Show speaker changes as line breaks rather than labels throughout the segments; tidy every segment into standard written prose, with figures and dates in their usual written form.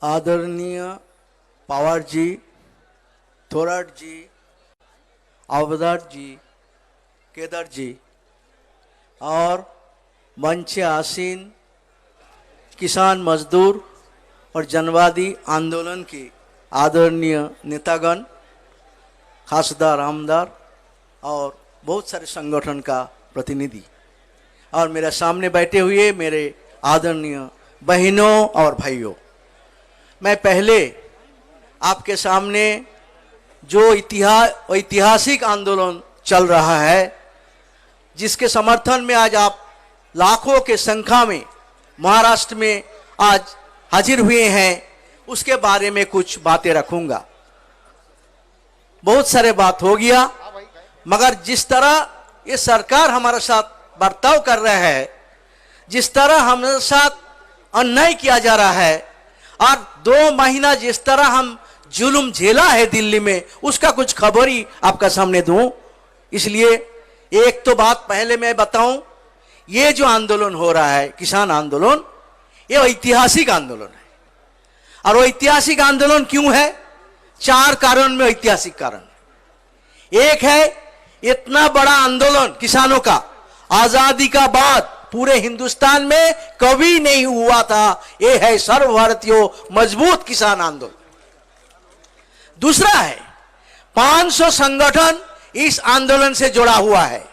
आदरणीय पवार जी, थोराट जी, अवतार जी, केदार जी और मंच से आसीन किसान मजदूर और जनवादी आंदोलन के आदरणीय नेतागण, खासदार, आमदार और बहुत सारे संगठन का प्रतिनिधि और मेरे सामने बैठे हुए मेरे आदरणीय बहनों और भाइयों, मैं पहले आपके सामने जो ऐतिहासिक आंदोलन चल रहा है, जिसके समर्थन में आज आप लाखों के संख्या में महाराष्ट्र में आज हाजिर हुए हैं, उसके बारे में कुछ बातें रखूंगा। बहुत सारे बात हो गया, मगर जिस तरह ये सरकार हमारे साथ बर्ताव कर रहा है, जिस तरह हमारे साथ अन्याय किया जा रहा है और 2 महीना जिस तरह हम जुल्म झेला है दिल्ली में, उसका कुछ खबर ही आपका सामने दूं। इसलिए एक तो बात पहले मैं बताऊं, ये जो आंदोलन हो रहा है किसान आंदोलन, ये ऐतिहासिक आंदोलन है। और वो ऐतिहासिक आंदोलन क्यों है? 4 कारण में ऐतिहासिक कारण। एक है, इतना बड़ा आंदोलन किसानों का आजादी का बाद पूरे हिंदुस्तान में कभी नहीं हुआ था। ये है सर्वभारतीय मजबूत किसान आंदोलन। दूसरा है, 500 संगठन इस आंदोलन से जुड़ा हुआ है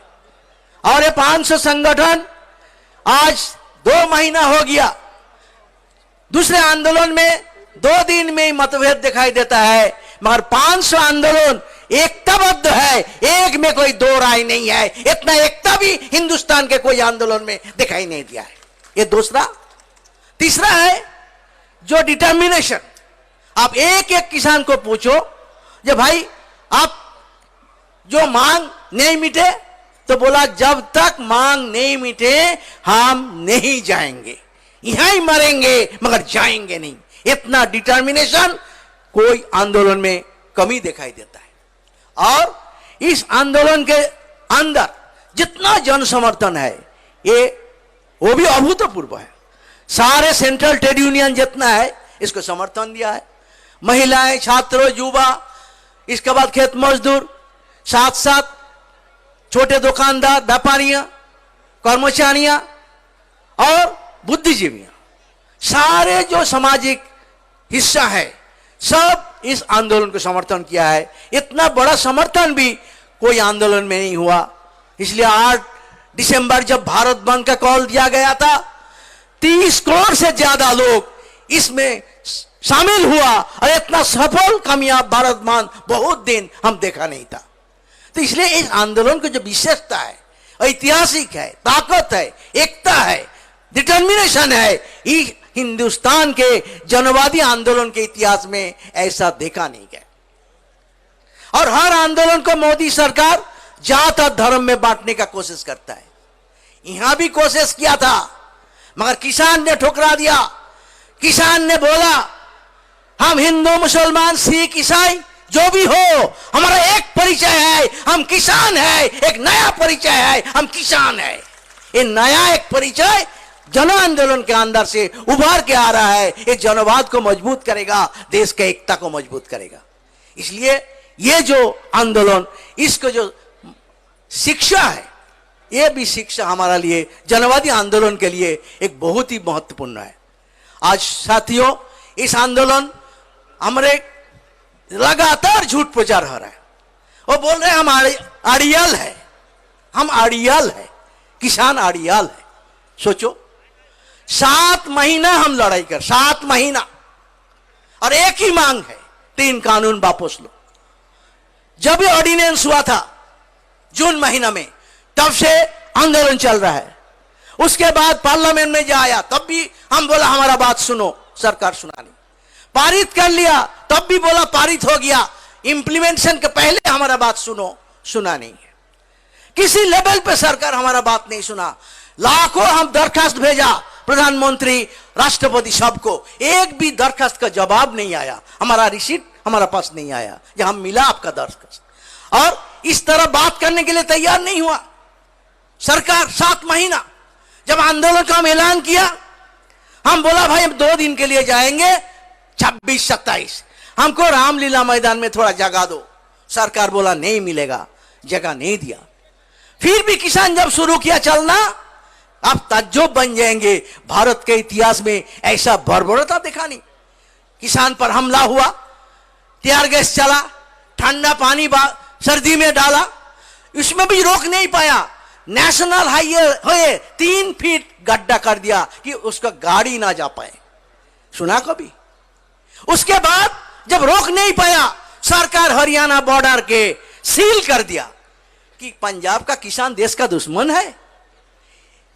और ये 500 संगठन आज 2 महीना हो गया। दूसरे आंदोलन में 2 दिन में मतभेद दिखाई देता है, मगर 500 आंदोलन एकताबद्ध है, एक में कोई 2 राय नहीं है। इतना एकता भी हिंदुस्तान के कोई आंदोलन में दिखाई नहीं दिया है। ये दूसरा। तीसरा है जो डिटर्मिनेशन। आप एक एक किसान को पूछो, जो भाई आप जो मांग नहीं मिटे, तो बोला जब तक मांग नहीं मिटे हम नहीं जाएंगे, यहां ही मरेंगे मगर जाएंगे नहीं। इतना डिटर्मिनेशन कोई आंदोलन में कमी दिखाई देता है। और इस आंदोलन के अंदर जितना जन समर्थन है, ये वो भी अभूतपूर्व है। सारे सेंट्रल ट्रेड यूनियन जितना है इसको समर्थन दिया है। महिलाएं, छात्र, युवा, इसके बाद खेत मजदूर, साथ साथ छोटे दुकानदार, व्यापारियां, कर्मचारियां और बुद्धिजीवियां, सारे जो सामाजिक हिस्सा है सब इस आंदोलन को समर्थन किया है। इतना बड़ा समर्थन भी कोई आंदोलन में नहीं हुआ। इसलिए 8 दिसंबर जब भारत बंद का कॉल दिया गया था, 30 करोड़ से ज्यादा लोग इसमें शामिल हुआ और इतना सफल कामयाब भारत बंद बहुत दिन हम देखा नहीं था। तो इसलिए इस आंदोलन की जो विशेषता है, ऐतिहासिक है, ताकत है, एकता है, डिटर्मिनेशन है, ये हिंदुस्तान के जनवादी आंदोलन के इतिहास में ऐसा देखा नहीं गया। और हर आंदोलन को मोदी सरकार जात और धर्म में बांटने का कोशिश करता है। यहां भी कोशिश किया था, मगर किसान ने ठुकरा दिया। किसान ने बोला हम हिंदू, मुसलमान, सिख, ईसाई जो भी हो, हमारा एक परिचय है, हम किसान है। एक नया परिचय है, हम किसान है। ये नया एक परिचय जन आंदोलन के अंदर से उभर के आ रहा है। ये जनवाद को मजबूत करेगा, देश के एकता को मजबूत करेगा। इसलिए ये जो आंदोलन, इसको जो शिक्षा है, ये भी शिक्षा हमारे लिए, जनवादी आंदोलन के लिए एक बहुत ही महत्वपूर्ण है। आज साथियों, इस आंदोलन हमारे लगातार झूठ प्रचार हो रहा है। वो बोल रहे हैं हम आड़ियाल है, हम आड़ियाल है, किसान आड़ियाल है। सोचो, 7 महीना हम लड़ाई कर, 7 महीना, और एक ही मांग है, 3 कानून वापस लो। जब ये ऑर्डिनेंस हुआ था जून महीना में, तब से आंदोलन चल रहा है। उसके बाद पार्लियामेंट में जाया, तब भी हम बोला हमारा बात सुनो, सरकार सुना नहीं। पारित कर लिया, तब भी बोला पारित हो गया, इंप्लीमेंटेशन के पहले हमारा बात सुनो, सुना नहीं है। किसी लेवल पे सरकार हमारा बात नहीं सुना। लाखों हम दरखास्त भेजा, प्रधानमंत्री, राष्ट्रपति, सबको, एक भी दरखास्त का जवाब नहीं आया। हमारा रिसीट हमारा पास नहीं आया, जहां मिला आपका दरखास्त। और इस तरह बात करने के लिए तैयार नहीं हुआ सरकार। 7 महीना जब आंदोलन का हम ऐलान किया, हम बोला भाई हम 2 दिन के लिए जाएंगे, 26-27 हमको रामलीला मैदान में थोड़ा जगह दो। सरकार बोला नहीं मिलेगा, जगह नहीं दिया। फिर भी किसान जब शुरू किया चलना, अब ताज्जुब बन जाएंगे, भारत के इतिहास में ऐसा बर्बरता देखा नहीं। किसान पर हमला हुआ, टीयर गैस चला, ठंडा पानी सर्दी में डाला, उसमें भी रोक नहीं पाया। नेशनल हाईवे 3 फीट गड्ढा कर दिया कि उसका गाड़ी ना जा पाए। सुना कभी? उसके बाद जब रोक नहीं पाया, सरकार हरियाणा बॉर्डर के सील कर दिया कि पंजाब का किसान देश का दुश्मन है।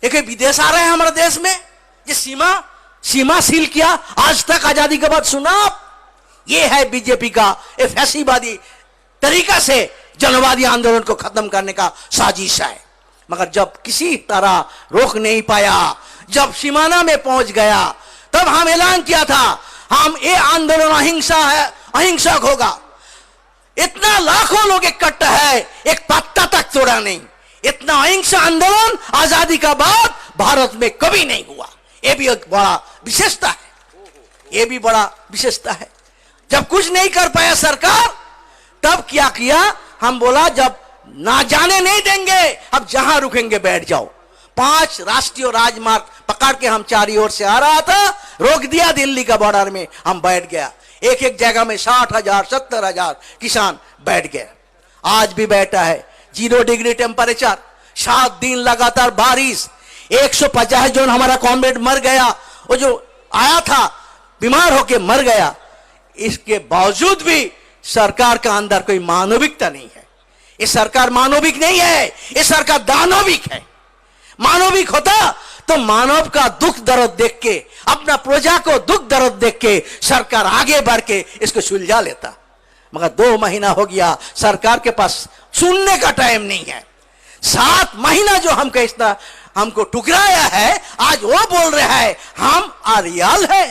एक विदेश आ रहे हैं हमारे देश में, ये सीमा सील किया। आज तक आजादी के बाद सुना आप? ये है बीजेपी का फैसीवादी तरीका से जनवादी आंदोलन को खत्म करने का साजिश है। मगर जब किसी तरह रोक नहीं पाया, जब सीमाना में पहुंच गया, तब हम ऐलान किया था हम ये आंदोलन अहिंसक होगा। इतना लाखों लोग इकट्ठा है, एक पत्ता तक तोड़ा नहीं। इतना अहिंसा आंदोलन आजादी का बाद भारत में कभी नहीं हुआ। ये भी एक बड़ा विशेषता है, ये भी बड़ा विशेषता है। जब कुछ नहीं कर पाया सरकार, तब क्या किया? हम बोला जब ना जाने नहीं देंगे, अब जहां रुकेंगे बैठ जाओ। 5 राष्ट्रीय राजमार्ग पकड़ के हम चारों ओर से आ रहा था, रोक दिया दिल्ली का बॉर्डर में, हम बैठ गया। एक एक जगह में 60,000 70,000 किसान बैठ गए। आज भी बैठा है। 0 डिग्री टेम्परेचर, 7 दिन लगातार बारिश, 150 जन हमारा कॉमरेड मर गया, वो जो आया था बीमार होके मर गया। इसके बावजूद भी सरकार का अंदर कोई मानविकता नहीं है। ये सरकार मानविक नहीं है, ये सरकार दानविक है। मानविक होता तो मानव का दुख दर्द देख के, अपना प्रजा को दुख दर्द देख के सरकार आगे बढ़ के इसको सुलझा लेता। मगर 2 महीना हो गया, सरकार के पास सुनने का टाइम नहीं है। 7 महीना जो हमको टुकराया है, आज वो बोल रहा है हम अड़ियाल है।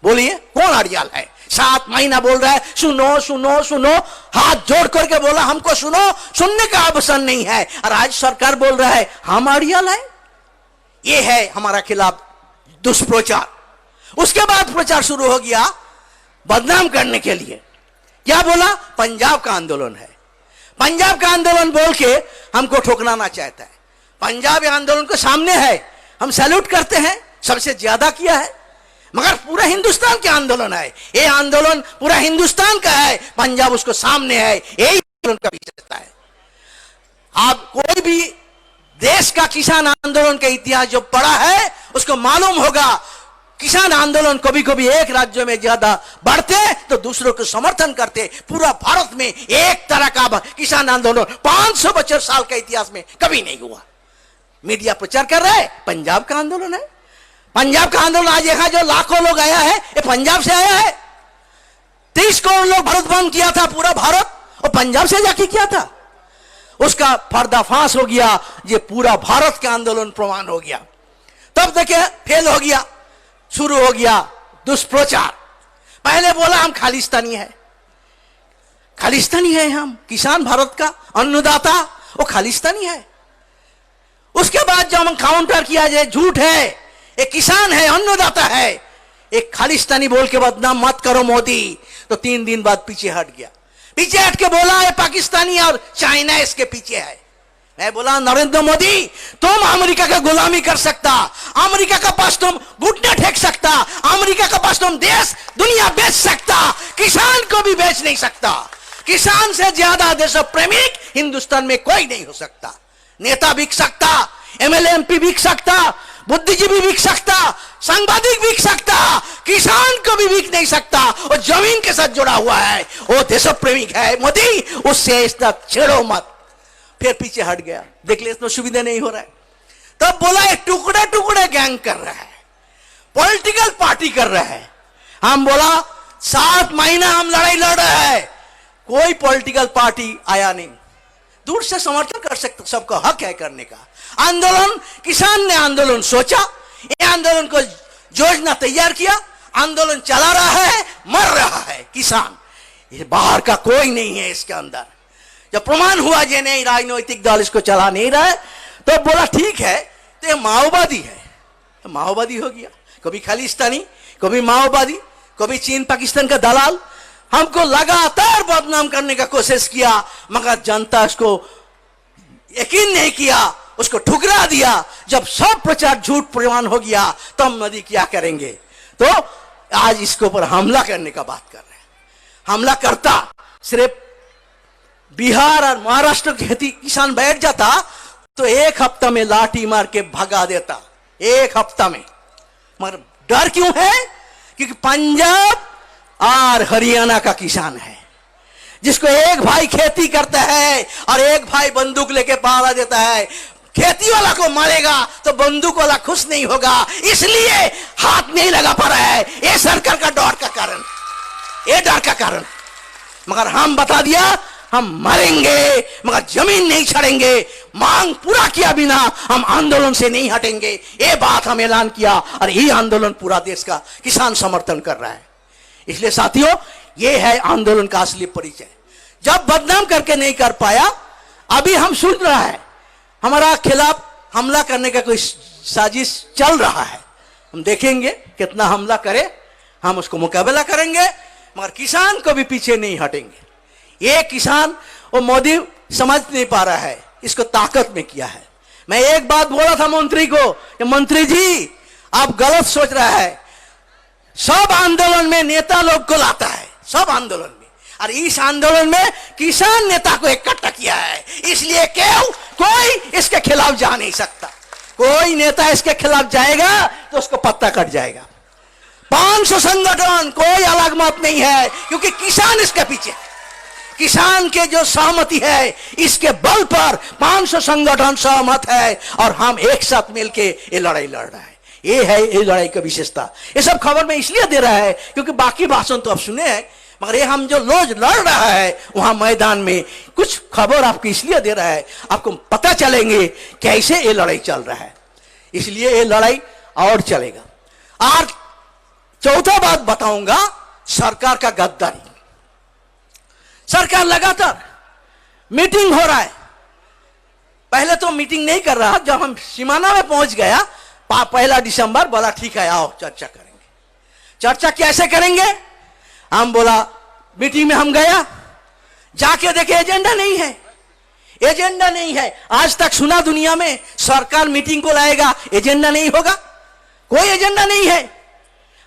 बोलिए कौन अड़ियाल है? 7 महीना बोल रहा है सुनो सुनो सुनो, हाथ जोड़ करके बोला हमको सुनो, सुनने का अवसर नहीं है। और आज सरकार बोल रहा है हम अड़ियाल है। ये है हमारा खिलाफ दुष्प्रचार। उसके बाद प्रचार शुरू हो गया बदनाम करने के लिए। क्या बोला? पंजाब का आंदोलन है। पंजाब का आंदोलन बोल के हमको ठोकराना चाहता है। पंजाब आंदोलन के सामने है, हम सैल्यूट करते हैं, सबसे ज्यादा किया है। मगर पूरा हिंदुस्तान के आंदोलन है, ये आंदोलन पूरा हिंदुस्तान का है, पंजाब उसको सामने है। यही आंदोलन का विशेषता है। आप कोई भी देश का किसान आंदोलन का इतिहास जो पढ़ा है, उसको मालूम होगा किसान आंदोलन कभी कभी एक राज्य में ज्यादा बढ़ते तो दूसरों को समर्थन करते। पूरा भारत में एक तरह का किसान आंदोलन 500 साल का इतिहास में कभी नहीं हुआ। मीडिया प्रचार कर रहा है पंजाब का आंदोलन है। पंजाब का आंदोलन आज यहां जो लाखों लोग आया है, ये पंजाब से आया है। 30 करोड़ लोग भारत बंद किया था, पूरा भारत, और पंजाब से जाके किया था। उसका पर्दाफाश हो गया, ये पूरा भारत का आंदोलन प्रमाण हो गया। तब देखिए फेल हो गया, शुरू हो गया दुष्प्रचार। पहले बोला हम खालिस्तानी है, खालिस्तानी है, हम किसान भारत का अन्नदाता, वो खालिस्तानी है। उसके बाद जब हम काउंटर किया जाए झूठ है, एक किसान है, अन्नदाता है, एक खालिस्तानी बोल के बदनाम मत करो मोदी, तो 3 दिन बाद पीछे हट गया। पीछे हट के बोला ये पाकिस्तानी और चाइना इसके पीछे है। मैं बोला नरेंद्र मोदी तुम अमेरिका का गुलामी कर सकता, अमेरिका का पास तुम घुटने टेक सकता, अमेरिका का पास तुम देश दुनिया बेच सकता, किसान को भी बेच नहीं सकता। किसान से ज्यादा देश प्रेमिक हिंदुस्तान में कोई नहीं हो सकता। नेता बिक सकता, एमएलए एमपी बिक सकता, बुद्धिजीवी बिक सकता, सांबादिक बिक सकता, किसान को भी बिक नहीं सकता। वो जमीन के साथ जुड़ा हुआ है, वो देश प्रेमिक है। मोदी उससे इसका छेड़ो मत। फिर पीछे हट गया, देख ले इसमें सुविधा नहीं हो रहा है। तब बोला ये टुकड़े टुकड़े गैंग कर रहा है, पॉलिटिकल पार्टी कर रहा है। हम बोला 7 महीना हम लड़ाई लड़ रहे हैं, कोई पॉलिटिकल पार्टी आया नहीं। दूर से समर्थन कर सकते, सबका हक है करने का। आंदोलन, किसान ने आंदोलन सोचा, ये आंदोलन को योजना तैयार किया, आंदोलन चला रहा है, मर रहा है किसान। ये बाहर का कोई नहीं है इसके अंदर। जब प्रमाण हुआ जे नहीं राजनीतिक दल इसको चला नहीं रहा है, तो बोला ठीक है, तो ये माओवादी है, तो माओवादी हो गया। कभी खालिस्तानी, कभी माओवादी, कभी चीन पाकिस्तान का दलाल हमको लगातार बदनाम करने का कोशिश किया, मगर जनता उसको यकीन नहीं किया, उसको ठुकरा दिया। जब सब प्रचार झूठ प्रमाण हो गया तो हम मोदी क्या करेंगे? तो आज इसके ऊपर हमला करने का बात कर रहे हैं। हमला करता सिर्फ बिहार और महाराष्ट्र के खेती किसान बैठ जाता तो एक हफ्ता में लाठी मार के भगा देता, एक हफ्ता में। मगर डर क्यों है? क्योंकि पंजाब और हरियाणा का किसान है, जिसको एक भाई खेती करता है और एक भाई बंदूक लेके पहरा देता है। खेती वाला को मारेगा तो बंदूक वाला खुश नहीं होगा, इसलिए हाथ नहीं लगा पा रहा है। ये सरकार का डर का कारण, ये डर का कारण। मगर हम बता दिया हम मरेंगे मगर जमीन नहीं छोड़ेंगे, मांग पूरा किया बिना हम आंदोलन से नहीं हटेंगे। ये बात हम ऐलान किया और ये आंदोलन पूरा देश का किसान समर्थन कर रहा है। इसलिए साथियों, ये है आंदोलन का असली परिचय। जब बदनाम करके नहीं कर पाया, अभी हम सुन रहा है हमारा खिलाफ हमला करने का कोई साजिश चल रहा है। हम देखेंगे कितना हमला करे, हम उसको मुकाबला करेंगे, मगर किसान को भी पीछे नहीं हटेंगे। ये किसान वो मोदी समझ नहीं पा रहा है, इसको ताकत में किया है। मैं एक बात बोला था मंत्री को, मंत्री जी आप गलत सोच रहा है। सब आंदोलन में नेता लोग को लाता है, सब आंदोलन में, और इस आंदोलन में किसान नेता को इकट्ठा किया है। इसलिए क्यों कोई इसके खिलाफ जा नहीं सकता। कोई नेता इसके खिलाफ जाएगा तो उसको पत्ता कट जाएगा। 500 संगठन, कोई अलग मत नहीं है, क्योंकि किसान इसके पीछे, किसान के जो सहमति है इसके बल पर 500 संगठन सहमत है और हम एक साथ मिलके ये लड़ाई लड़ रहा है। ये है ये लड़ाई की विशेषता। ये सब खबर में इसलिए दे रहा है क्योंकि बाकी भाषण तो आप सुने हैं, मगर ये हम जो रोज लड़ रहा है वहां मैदान में कुछ खबर आपको इसलिए दे रहा है, आपको पता चलेंगे कैसे ये लड़ाई चल रहा है। इसलिए ये लड़ाई और चलेगा। और चौथा बात बताऊंगा, सरकार का गद्दारी। सरकार लगातार मीटिंग हो रहा है, पहले तो मीटिंग नहीं कर रहा। जब हम सीमाना में पहुंच गया 1 दिसंबर, बोला ठीक है आओ चर्चा करेंगे। चर्चा कैसे करेंगे? हम बोला मीटिंग में हम गया, जाके देखे एजेंडा नहीं है, एजेंडा नहीं है। आज तक सुना दुनिया में सरकार मीटिंग को लाएगा एजेंडा नहीं होगा? कोई एजेंडा नहीं है।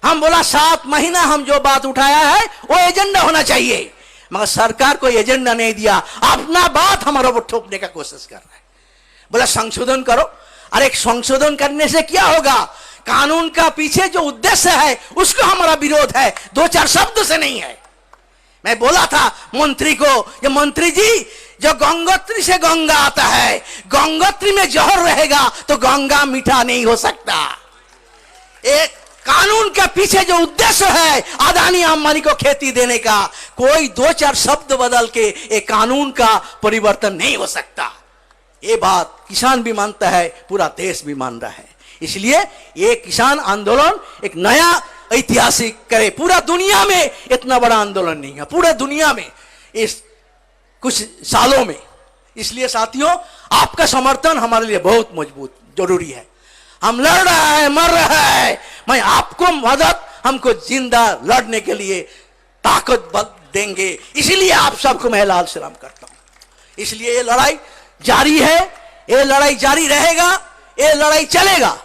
हम बोला 7 महीना हम जो बात उठाया है वो एजेंडा होना चाहिए, मगर सरकार को एजेंडा नहीं दिया, अपना बात हमारे ऊपर थोपने का कोशिश कर रहा है। बोला संशोधन करो। अरे संशोधन करने से क्या होगा? कानून का पीछे जो उद्देश्य है उसको हमारा विरोध है, 2-4 शब्द से नहीं है। मैं बोला था मंत्री को, ये मंत्री जी जो गंगोत्री से गंगा आता है, गंगोत्री में जहर रहेगा तो गंगा मीठा नहीं हो सकता। एक कानून के पीछे जो उद्देश्य है अदानी अंबानी को खेती देने का, कोई 2-4 शब्द बदल के एक कानून का परिवर्तन नहीं हो सकता। ये बात किसान भी मानता है, पूरा देश भी मान रहा है। इसलिए ये किसान आंदोलन एक नया ऐतिहासिक करे। पूरा दुनिया में इतना बड़ा आंदोलन नहीं है, पूरे दुनिया में इस कुछ सालों में। इसलिए साथियों, आपका समर्थन हमारे लिए बहुत मजबूत जरूरी है। हम लड़ रहा है, मर रहा है, मैं आपको मदद, हमको जिंदा लड़ने के लिए ताकत देंगे। इसलिए आप सबको मैं लाल सलाम करता हूं। इसलिए ये लड़ाई जारी है, ये लड़ाई जारी रहेगा, ये लड़ाई चलेगा।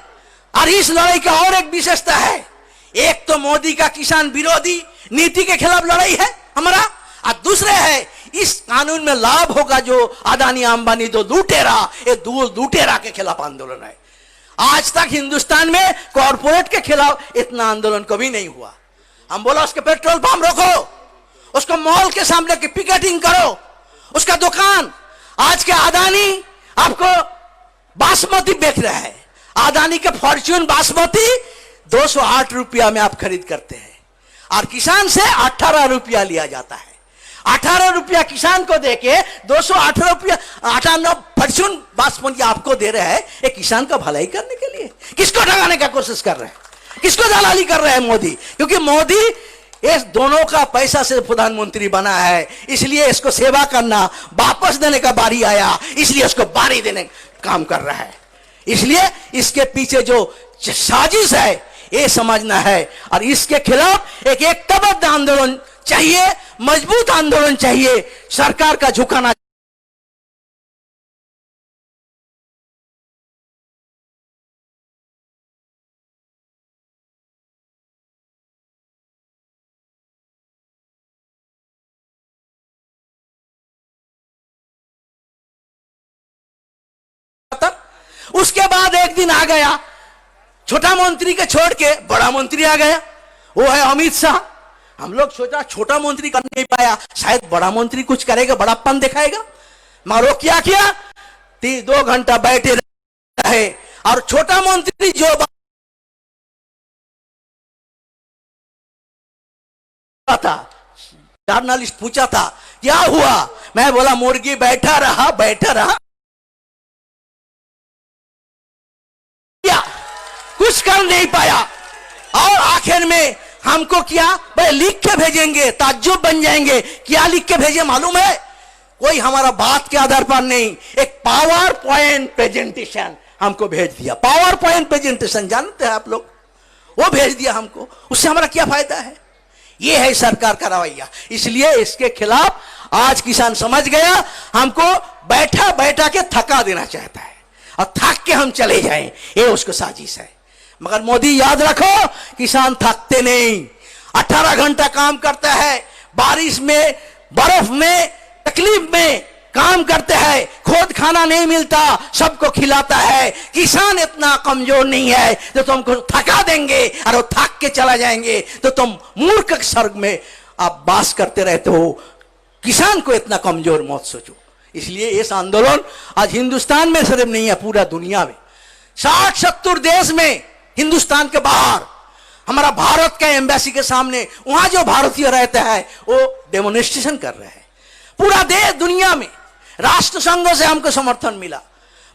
और इस लड़ाई का और एक विशेषता है, एक तो मोदी का किसान विरोधी नीति के खिलाफ लड़ाई है हमारा, और दूसरे है इस कानून में लाभ होगा जो अदानी अंबानी दो लुटेरा, ये दो लुटेरा के खिलाफ आंदोलन है। आज तक हिंदुस्तान में कॉर्पोरेट के खिलाफ इतना आंदोलन कभी नहीं हुआ। हम बोला उसके पेट्रोल पंप रोको, उसको मॉल के सामने की पिकेटिंग करो, उसका दुकान। आज के अदानी आपको बासमती बेच रहा है, अदानी के फॉर्च्यून बासमती 208 रुपया में आप खरीद करते हैं और किसान से 18 रुपया लिया जाता है। 18 रुपया किसान को देके 218 रुपया 98 फॉर्च्यून बासमती आपको दे रहे हैं। एक किसान का भलाई करने के लिए किसको ठगाने का कोशिश कर रहे हैं, किसको दलाली कर रहे हैं? मोदी। क्योंकि मोदी इस दोनों का पैसा से प्रधानमंत्री बना है, इसलिए इसको सेवा करना, वापस देने का बारी आया, इसलिए उसको बारी देने का काम कर रहा है। इसलिए इसके पीछे जो साजिश है ये समझना है। और इसके खिलाफ एक एकताबद्ध आंदोलन चाहिए, मजबूत आंदोलन चाहिए, सरकार का झुकाना। उसके बाद एक दिन आ गया, छोटा मंत्री के छोड़ के बड़ा मंत्री आ गया, वो है अमित शाह। हम लोग सोचा छोटा मंत्री कर नहीं पाया, शायद बड़ा मंत्री कुछ करेगा, बड़ापन दिखाएगा, मगर वो क्या किया, 2 घंटा बैठे रहे। और छोटा मंत्री जो था, जर्नलिस्ट पूछा था क्या हुआ, मैं बोला मुर्गी बैठा रहा कुछ कर नहीं पाया। और आखिर में हमको क्या भाई लिख के भेजेंगे, ताज्जुब बन जाएंगे। क्या लिख के भेजे मालूम है? कोई हमारा बात के आधार पर नहीं, एक पावर पॉइंट प्रेजेंटेशन हमको भेज दिया। पावर पॉइंट प्रेजेंटेशन जानते हैं आप लोग, वो भेज दिया हमको। उससे हमारा क्या फायदा है? ये है सरकार का रवैया। इसलिए इसके खिलाफ आज किसान समझ गया, हमको बैठा बैठा के थका देना चाहता है और थक के हम चले जाएं, ये उसको साजिश है। मगर मोदी याद रखो, किसान थकते नहीं, 18 घंटा काम करता है, बारिश में, बर्फ में, तकलीफ में काम करते हैं, खुद खाना नहीं मिलता, सबको खिलाता है। किसान इतना कमजोर नहीं है तो तुमको थका देंगे और वो थक के चला जाएंगे तो तुम मूर्ख स्वर्ग में आप वास करते रहते हो। किसान को इतना कमजोर मत सोचो। इसलिए इस आंदोलन आज हिंदुस्तान में सिर्फ नहीं है, पूरा दुनिया में 60-70 देश में, हिंदुस्तान के बाहर, हमारा भारत का एम्बेसी के सामने, वहां जो भारतीय रहते हैं वो डेमोन्स्ट्रेशन कर रहे हैं। पूरा देश दुनिया में राष्ट्र संघों से हमको समर्थन मिला,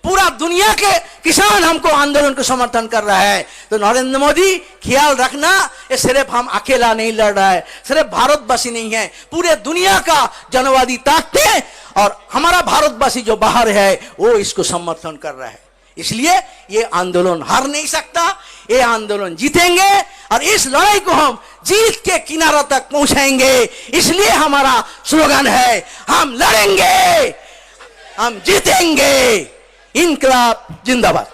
पूरा दुनिया के किसान हमको आंदोलन को समर्थन कर रहा है। तो नरेंद्र मोदी ख्याल रखना, ये सिर्फ हम अकेला नहीं लड़ रहा है, सिर्फ भारतवासी नहीं है, पूरे दुनिया का जनवादी ताकतें और हमारा भारतवासी जो बाहर है वो इसको समर्थन कर रहा है। इसलिए ये आंदोलन हार नहीं सकता, ये आंदोलन जीतेंगे और इस लड़ाई को हम जीत के किनारों तक पहुंचाएंगे। इसलिए हमारा स्लोगन है, हम लड़ेंगे, हम जीतेंगे, इनकलाब जिंदाबाद।